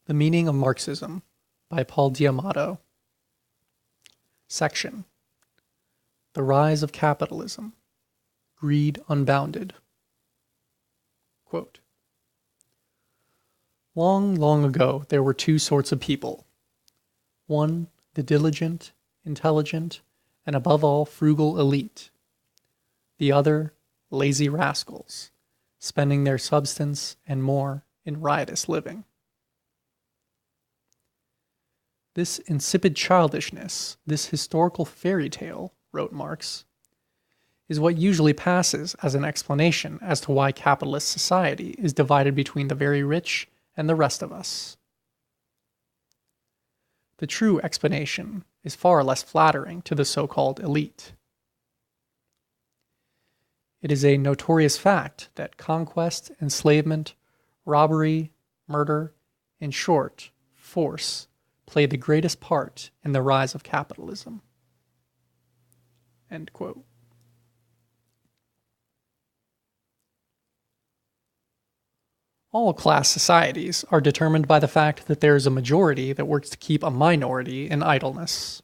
The Meaning of Marxism by Paul D'Amato. Section: The Rise of Capitalism. Greed Unbounded. Quote, long, long ago there were two sorts of people. One, the diligent, intelligent, and above all frugal elite. The other, lazy rascals, spending their substance and more in riotous living. This insipid childishness, this historical fairy tale, wrote Marx, is what usually passes as an explanation as to why capitalist society is divided between the very rich and the rest of us. The true explanation is far less flattering to the so-called elite. It is a notorious fact that conquest, enslavement, robbery, murder, in short, force, play the greatest part in the rise of capitalism. End quote. All class societies are determined by the fact that there is a majority that works to keep a minority in idleness.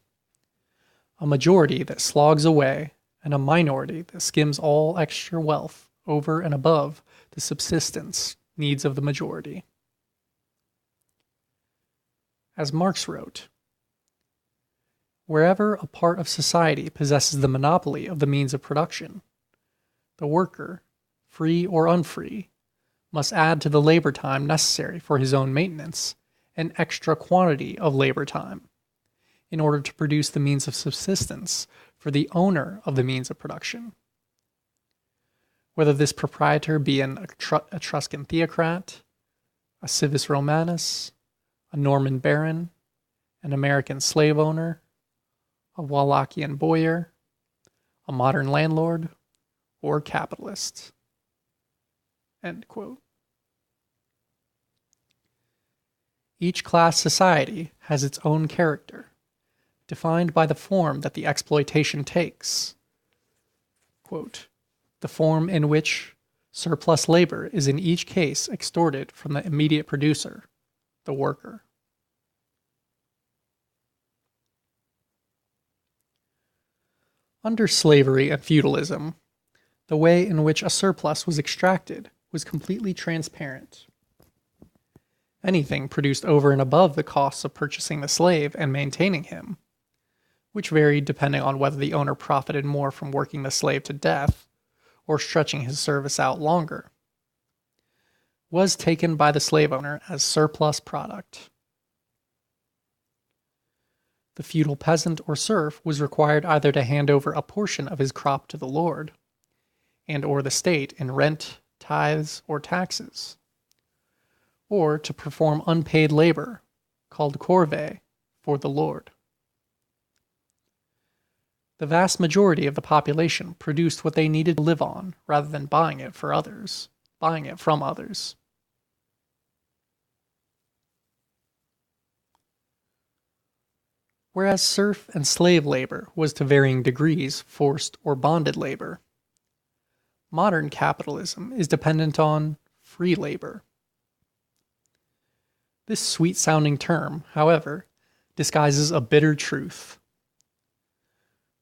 A majority that slogs away, and a minority that skims all extra wealth over and above the subsistence needs of the majority. As Marx wrote, wherever a part of society possesses the monopoly of the means of production, the worker, free or unfree, must add to the labor time necessary for his own maintenance an extra quantity of labor time, in order to produce the means of subsistence for the owner of the means of production. Whether this proprietor be an Etruscan theocrat, a civis Romanus, a Norman baron, an American slave owner, a Wallachian boyar, a modern landlord, or capitalist. End quote. Each class society has its own character, defined by the form that the exploitation takes. Quote, the form in which surplus labor is in each case extorted from the immediate producer, the worker. Under slavery and feudalism, the way in which a surplus was extracted was completely transparent. Anything produced over and above the costs of purchasing the slave and maintaining him, which varied depending on whether the owner profited more from working the slave to death or stretching his service out longer, was taken by the slave owner as surplus product. The feudal peasant or serf was required either to hand over a portion of his crop to the lord, and or the state in rent, tithes, or taxes, or to perform unpaid labor, called corvée, for the lord. The vast majority of the population produced what they needed to live on rather than buying it from others. Whereas serf and slave labor was to varying degrees forced or bonded labor, modern capitalism is dependent on free labor. This sweet-sounding term, however, disguises a bitter truth.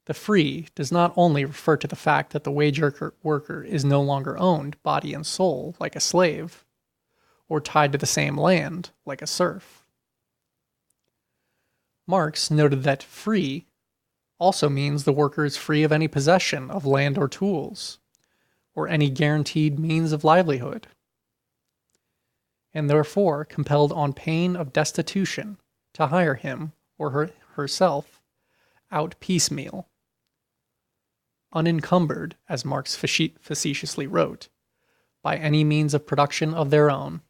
The free does not only refer to the fact that the wage worker is no longer owned body and soul like a slave, or tied to the same land like a serf. Marx noted that free also means the worker is free of any possession of land or tools, or any guaranteed means of livelihood, and therefore compelled on pain of destitution to hire him or herself out piecemeal, unencumbered, as Marx facetiously wrote, by any means of production of their own.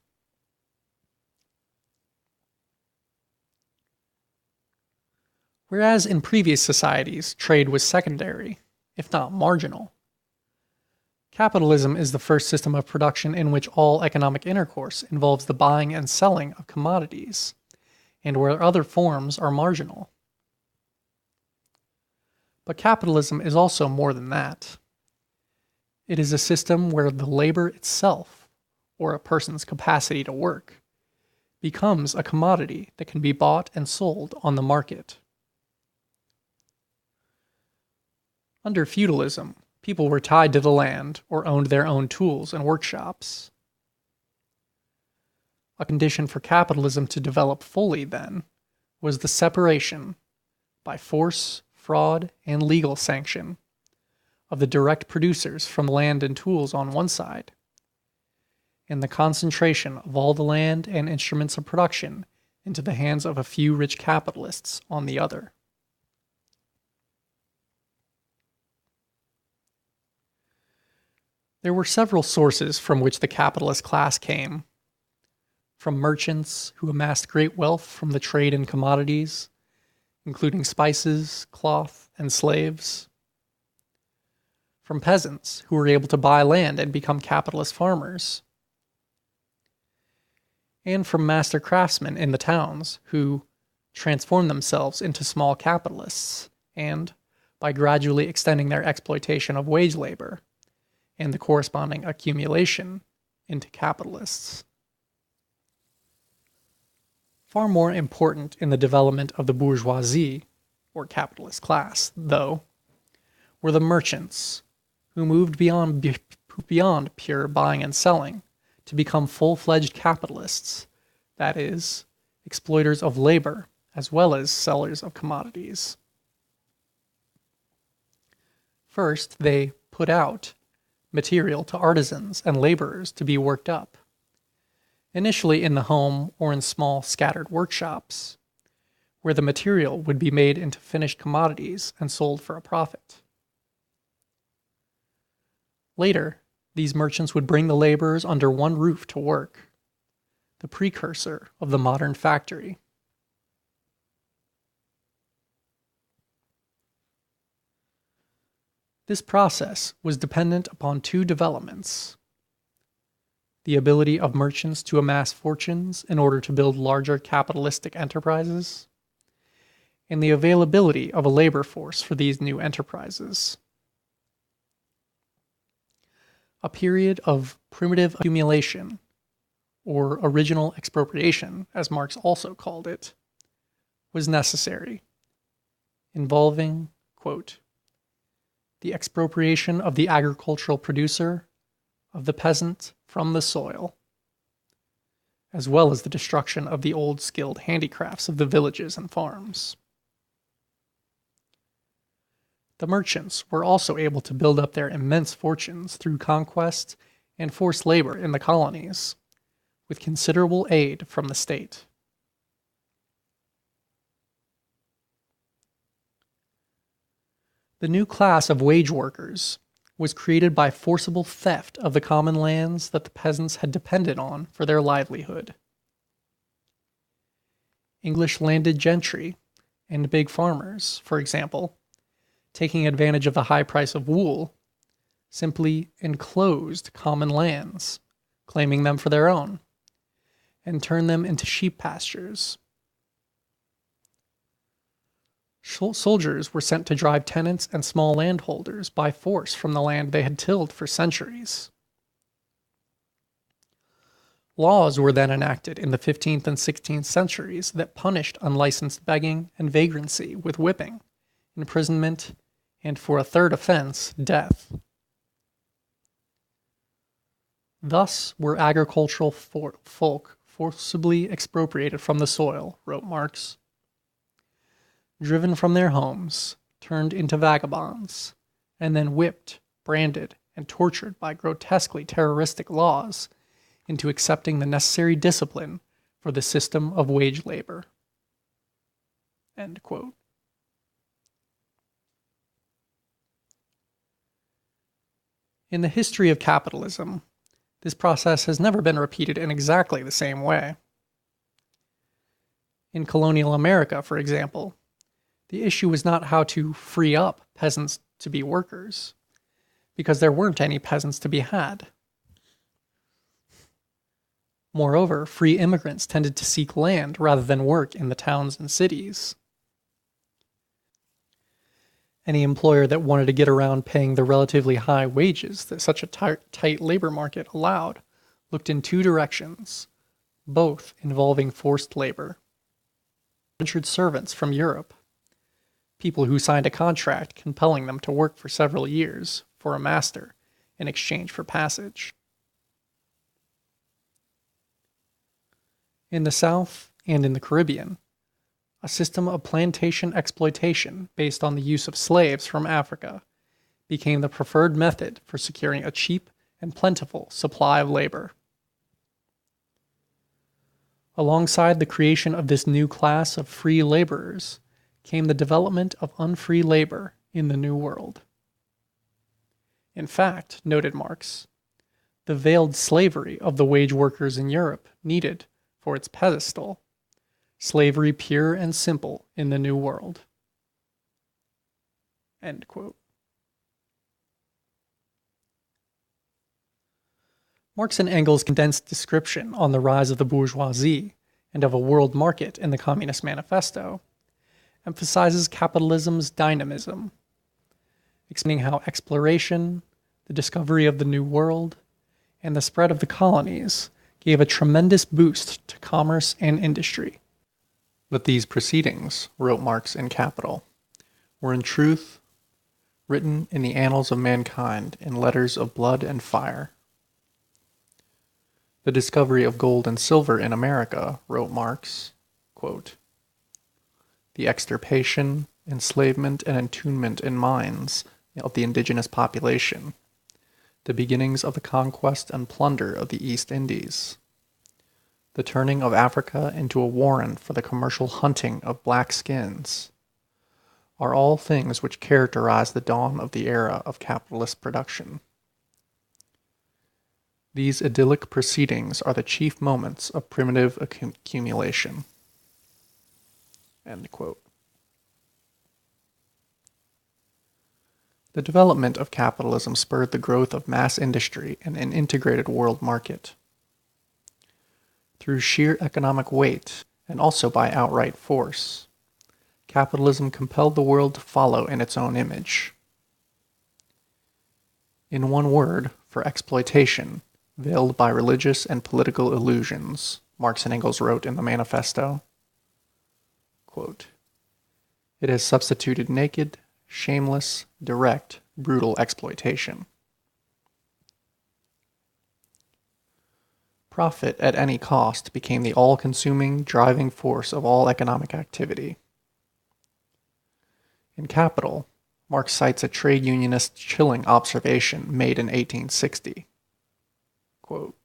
Whereas in previous societies, trade was secondary, if not marginal, capitalism is the first system of production in which all economic intercourse involves the buying and selling of commodities, and where other forms are marginal. But capitalism is also more than that. It is a system where the labor itself, or a person's capacity to work, becomes a commodity that can be bought and sold on the market. Under feudalism, people were tied to the land or owned their own tools and workshops. A condition for capitalism to develop fully, then, was the separation, by force, fraud, and legal sanction, of the direct producers from land and tools on one side, and the concentration of all the land and instruments of production into the hands of a few rich capitalists on the other. There were several sources from which the capitalist class came. From merchants who amassed great wealth from the trade in commodities, including spices, cloth, and slaves. From peasants who were able to buy land and become capitalist farmers. And from master craftsmen in the towns who transformed themselves into small capitalists and, by gradually extending their exploitation of wage labor and the corresponding accumulation, into capitalists. Far more important in the development of the bourgeoisie, or capitalist class, though, were the merchants, who moved beyond pure buying and selling to become full-fledged capitalists, that is, exploiters of labor as well as sellers of commodities. First, they put out material to artisans and laborers to be worked up, initially in the home or in small scattered workshops, where the material would be made into finished commodities and sold for a profit. Later, these merchants would bring the laborers under one roof to work, the precursor of the modern factory. This process was dependent upon two developments: the ability of merchants to amass fortunes in order to build larger capitalistic enterprises, and the availability of a labor force for these new enterprises. A period of primitive accumulation, or original expropriation, as Marx also called it, was necessary, involving, quote, the expropriation of the agricultural producer, of the peasant from the soil, as well as the destruction of the old skilled handicrafts of the villages and farms. The merchants were also able to build up their immense fortunes through conquest and forced labor in the colonies, with considerable aid from the state. The new class of wage workers was created by forcible theft of the common lands that the peasants had depended on for their livelihood. English landed gentry and big farmers, for example, taking advantage of the high price of wool, simply enclosed common lands, claiming them for their own, and turned them into sheep pastures. Soldiers were sent to drive tenants and small landholders by force from the land they had tilled for centuries. Laws were then enacted in the 15th and 16th centuries that punished unlicensed begging and vagrancy with whipping, imprisonment, and for a third offense, death. Thus were agricultural folk forcibly expropriated from the soil, wrote Marx, driven from their homes, turned into vagabonds, and then whipped, branded, and tortured by grotesquely terroristic laws into accepting the necessary discipline for the system of wage labor. End quote. In the history of capitalism, this process has never been repeated in exactly the same way. In colonial America, for example, the issue was not how to free up peasants to be workers, because there weren't any peasants to be had. Moreover, free immigrants tended to seek land rather than work in the towns and cities. Any employer that wanted to get around paying the relatively high wages that such a tight labor market allowed looked in two directions: both involving forced labor. Indentured servants from Europe, people who signed a contract compelling them to work for several years for a master in exchange for passage. In the South and in the Caribbean, a system of plantation exploitation based on the use of slaves from Africa became the preferred method for securing a cheap and plentiful supply of labor. Alongside the creation of this new class of free laborers came the development of unfree labor in the New World. In fact, noted Marx, the veiled slavery of the wage workers in Europe needed, for its pedestal, slavery pure and simple in the New World. End quote. Marx and Engels' condensed description on the rise of the bourgeoisie and of a world market in the Communist Manifesto emphasizes capitalism's dynamism, explaining how exploration, the discovery of the New World, and the spread of the colonies gave a tremendous boost to commerce and industry. But these proceedings, wrote Marx in Capital, were in truth written in the annals of mankind in letters of blood and fire. The discovery of gold and silver in America, wrote Marx, quote, the extirpation, enslavement, and entombment in mines of the indigenous population, the beginnings of the conquest and plunder of the East Indies, the turning of Africa into a warren for the commercial hunting of black skins, are all things which characterize the dawn of the era of capitalist production. These idyllic proceedings are the chief moments of primitive accumulation. End quote. The development of capitalism spurred the growth of mass industry and an integrated world market. Through sheer economic weight, and also by outright force, capitalism compelled the world to follow in its own image. In one word, for exploitation, veiled by religious and political illusions, Marx and Engels wrote in the Manifesto, quote, it has substituted naked, shameless, direct, brutal exploitation. Profit at any cost became the all-consuming driving force of all economic activity. In Capital, Marx cites a trade unionist chilling observation made in 1860. Quote,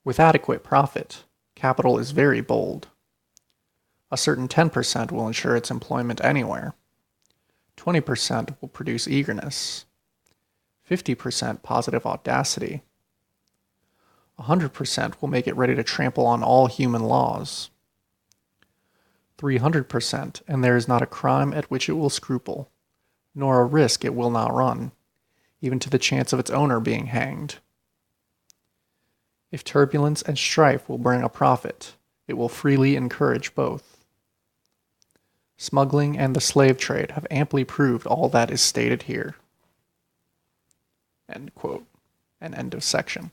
with adequate profit, capital is very bold. A certain 10% will ensure its employment anywhere. 20% will produce eagerness. 50% positive audacity. 100% will make it ready to trample on all human laws. 300%, and there is not a crime at which it will scruple, nor a risk it will not run, even to the chance of its owner being hanged. If turbulence and strife will bring a profit, it will freely encourage both. Smuggling and the slave trade have amply proved all that is stated here. End quote. And end of section.